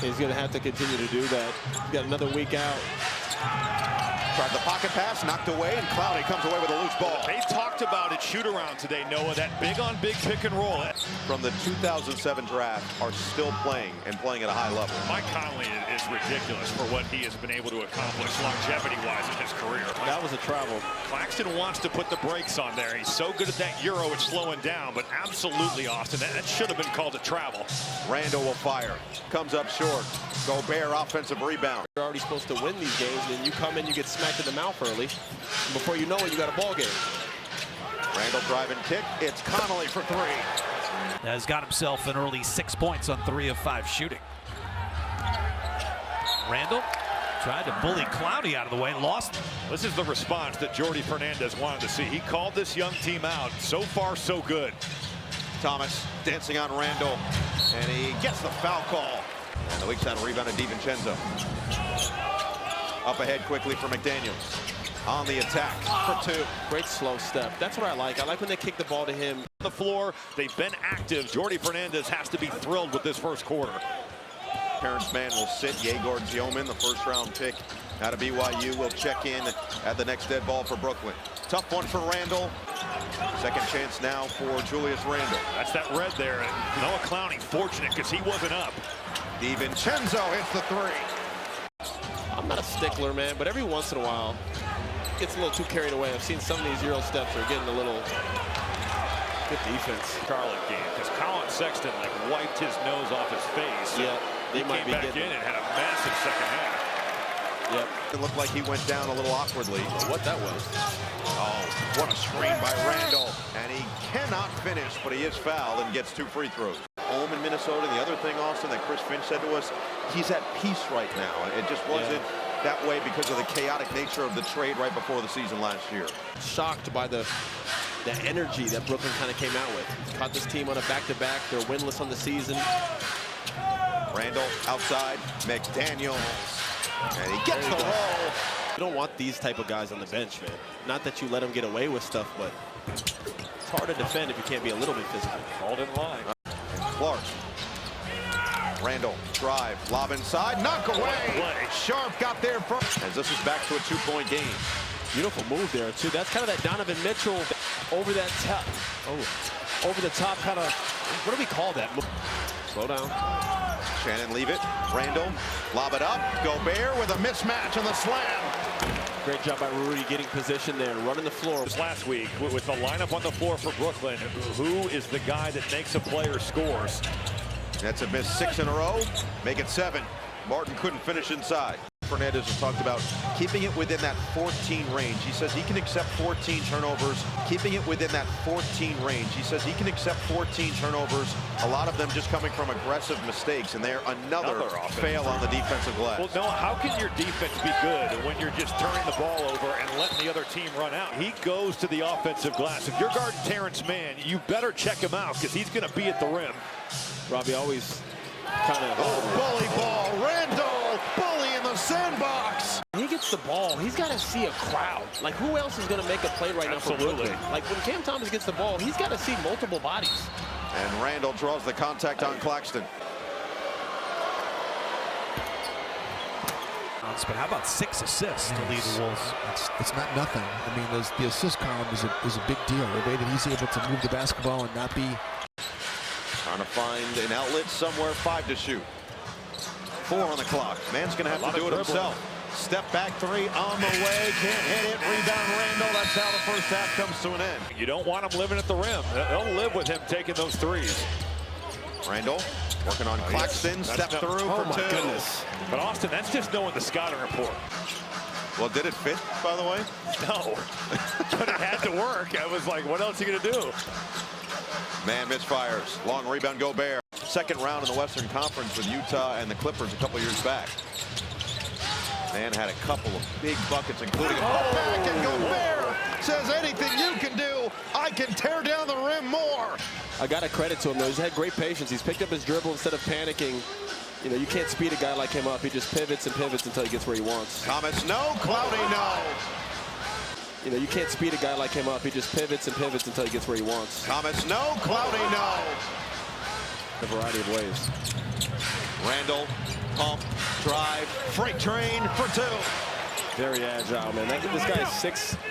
He's going to have to continue to do that. He's got another week out. Tried the pocket pass, knocked away, and Clowney comes away with a loose ball. They talked about it shoot-around today, Noah, that big-on-big pick and roll. From the 2007 draft are still playing and playing at a high level. Mike Conley is ridiculous for what he has been able to accomplish longevity-wise in his career. That was a travel. Claxton wants to put the brakes on there. He's so good at that Euro, it's slowing down, but absolutely, Austin, that should have been called a travel. Randle will fire. Comes up short. Gobert offensive rebound. You're already supposed to win these games, and then you come in, you get smacked in the mouth early. And before you know it, you got a ball game. Randle driving kick. It's Connolly for three. Has got himself an early 6 points on 3 of 5 shooting. Randle tried to bully Clowney out of the way, lost. This is the response that Jordi Fernandez wanted to see. He called this young team out. So far, so good. Thomas dancing on Randle, and he gets the foul call. And the weak side rebound to DiVincenzo. Up ahead quickly for McDaniels. On the attack for two. Great slow step. That's what I like. I like when they kick the ball to him. On the floor, they've been active. Jordi Fernandez has to be thrilled with this first quarter. Terrence Mann will sit. Yegor Ziomin, the first-round pick out of BYU, will check in at the next dead ball for Brooklyn. Tough one for Randle. Second chance now for Julius Randle. That's that red there. And Noah Clowney fortunate because he wasn't up. DiVincenzo hits the three. I'm not a stickler, man, but every once in a while, it gets a little too carried away. I've seen some of these Euro steps are getting a little good defense. Charlotte game, because Colin Sexton like wiped his nose off his face. Yeah, he came back in and had a massive second half. Yep. It looked like he went down a little awkwardly. What that was. Oh, what a screen by Randle. And he cannot finish, but he is fouled and gets 2 free throws. Home in Minnesota. The other thing, Austin, that Chris Finch said to us, he's at peace right now. It just wasn't that way because of the chaotic nature of the trade right before the season last year. Shocked by the energy that Brooklyn kind of came out with. Caught this team on a back-to-back. They're winless on the season. Randle outside. McDaniels. And he gets the roll. You don't want these type of guys on the bench, man. Not that you let them get away with stuff, but it's hard to defend if you can't be a little bit physical. Called in line. And Clark. Randle, drive, lob inside, knock away. Sharp got there first. As this is back to a 2-point game. Beautiful move there, too. That's kind of that Donovan Mitchell over that top. Oh, over the top kind of, what do we call that? Slow down. Shannon leave it. Randle, lob it up. Gobert with a mismatch on the slam. Great job by Rudy getting position there and running the floor. Last week, with the lineup on the floor for Brooklyn, who is the guy that makes a player scores? That's a miss 6 in a row. Make it 7. Martin couldn't finish inside. Fernandez has talked about keeping it within that 14 range. He says he can accept 14 turnovers. Keeping it within that 14 range. He says he can accept 14 turnovers. A lot of them just coming from aggressive mistakes, and they're another fail on the defensive glass. Well, Noah, how can your defense be good when you're just turning the ball over and letting the other team run out? He goes to the offensive glass. If you're guarding Terrence Mann, you better check him out because he's going to be at the rim. Robbie always kind of... bully ball. Randle, bully in the sandbox. When he gets the ball, he's got to see a crowd. Like, who else is going to make a play right now for Brooklyn? Like, when Cam Thomas gets the ball, he's got to see multiple bodies. And Randle draws the contact on Claxton. But how about 6 assists to lead the Wolves? It's not nothing. I mean, the assist column is a big deal. The way that he's able to move the basketball and not be... Trying to find an outlet somewhere. 5 to shoot. 4 on the clock. Man's going to have to do it himself. Step back 3 on the way. Can't hit it. Rebound Randle. That's how the first half comes to an end. You don't want him living at the rim. They'll live with him taking those threes. Randle working on Claxton. Step through for 2. Goodness. But Austin, that's just knowing the scouting report. Well, did it fit, by the way? No. But it had to work. I was like, what else are you going to do? Man misfires. Long rebound, Gobert. Second round in the Western Conference with Utah and the Clippers a couple years back. Man had a couple of big buckets, including a putback, and Gobert says anything you can do, I can tear down the rim more. I got to credit to him, though. He's had great patience. He's picked up his dribble instead of panicking. You know, you can't speed a guy like him up. He just pivots and pivots until he gets where he wants. Thomas, no. Clowney, no. You know, you can't speed a guy like him up. He just pivots and pivots until he gets where he wants. Thomas, no. Clowney, no. A variety of ways. Randle Pump, drive, freight train for two. Very agile, man. This guy's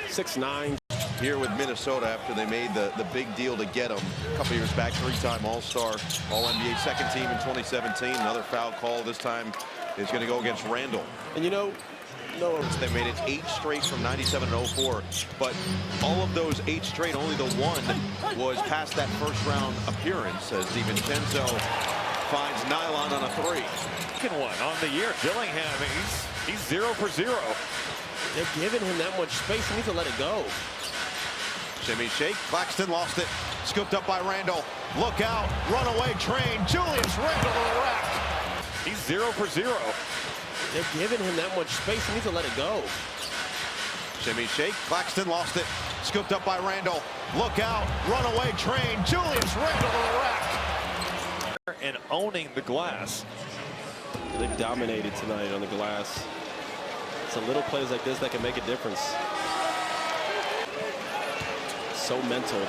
6'9". Here with Minnesota after they made the big deal to get him a couple years back, three-time All-Star, All-NBA second team in 2017. Another foul call this time is going to go against Randle. And you know, they made it 8 straight from 97 and 04, but all of those 8 straight, only the one was past that first-round appearance as DiVincenzo finds Nylon on a 3. Second one on the year. Dillingham, he's 0 for 0. They're giving him that much space. He needs to let it go. Shimmy shake. Claxton lost it. Scooped up by Randle. Look out. Runaway train. Julius Randle to the rack. He's 0 for 0. They're giving him that much space. He needs to let it go. Shimmy shake. Claxton lost it. Scooped up by Randle. Look out. Runaway train. Julius Randle to the rack. And owning the glass. They've dominated tonight on the glass. It's a little plays like this that can make a difference. So mental.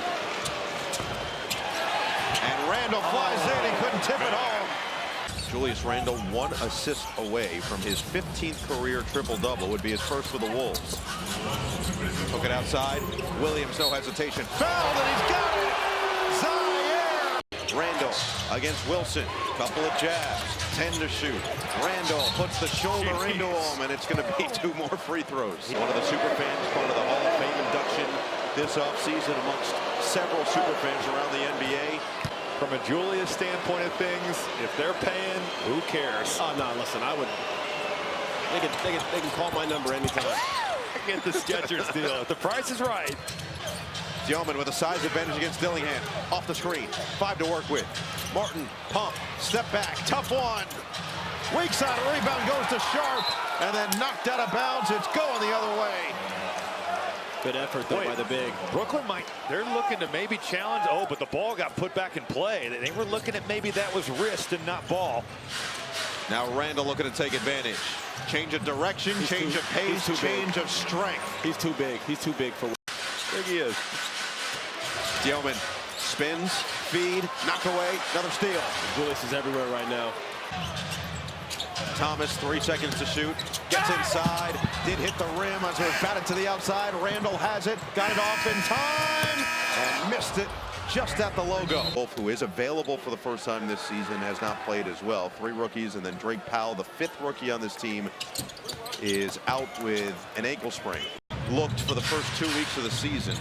And Randle flies in. He couldn't tip it home. Julius Randle 1 assist away from his 15th career triple-double. Would be his first with the Wolves. Took it outside. Williams, no hesitation. Fouled, and he's got it! Zaire! Randle against Wilson. Couple of jabs. 10 to shoot. Randle puts the shoulder into him, and it's going to be 2 more free throws. One of the superfans, part of the Hall of Fame induction this offseason amongst several superfans around the NBA. From a Julius standpoint of things, if they're paying, who cares? Oh, no, listen, I would. They can call my number anytime. Get the Skechers deal. If the price is right. Yeoman with a size advantage against Dillingham. Off the screen. 5 to work with. Martin, pump, step back, tough one. Weak side rebound goes to Sharp, and then knocked out of bounds. It's going the other way. Good effort, though, by the big. Brooklyn they're looking to maybe challenge. Oh, but the ball got put back in play. They were looking at maybe that was wrist and not ball. Now Randle looking to take advantage. Change of direction, change of pace, change of strength. He's too big. He's too big for. There he is. Yeoman spins, feed, knocked away, another steal. Julius is everywhere right now. Thomas, 3 seconds to shoot. Gets inside, did hit the rim as it was batted to the outside. Randle has it, got it off in time, and missed it just at the logo. Wolf, who is available for the first time this season, has not played as well. 3 rookies, and then Drake Powell, the 5th rookie on this team, is out with an ankle sprain. Looked for the first 2 weeks of the season.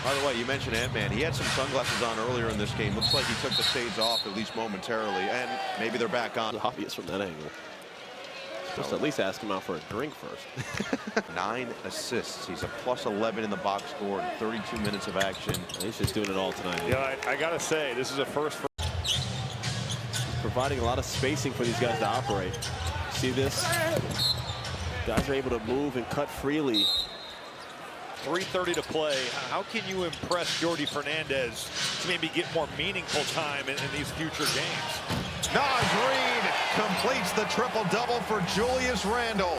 By the way, you mentioned Ant-Man. He had some sunglasses on earlier in this game. Looks like he took the shades off, at least momentarily, and maybe they're back on. It's obvious from that angle. Just at least ask him out for a drink first. 9 assists. He's a +11 in the box score in 32 minutes of action. He's just doing it all tonight. Yeah, I got to say, this is a first for. Providing a lot of spacing for these guys to operate. See this? Guys are able to move and cut freely. 3:30 to play. How can you impress Jordi Fernandez to maybe get more meaningful time in these future games? Naz Reid completes the triple-double for Julius Randle.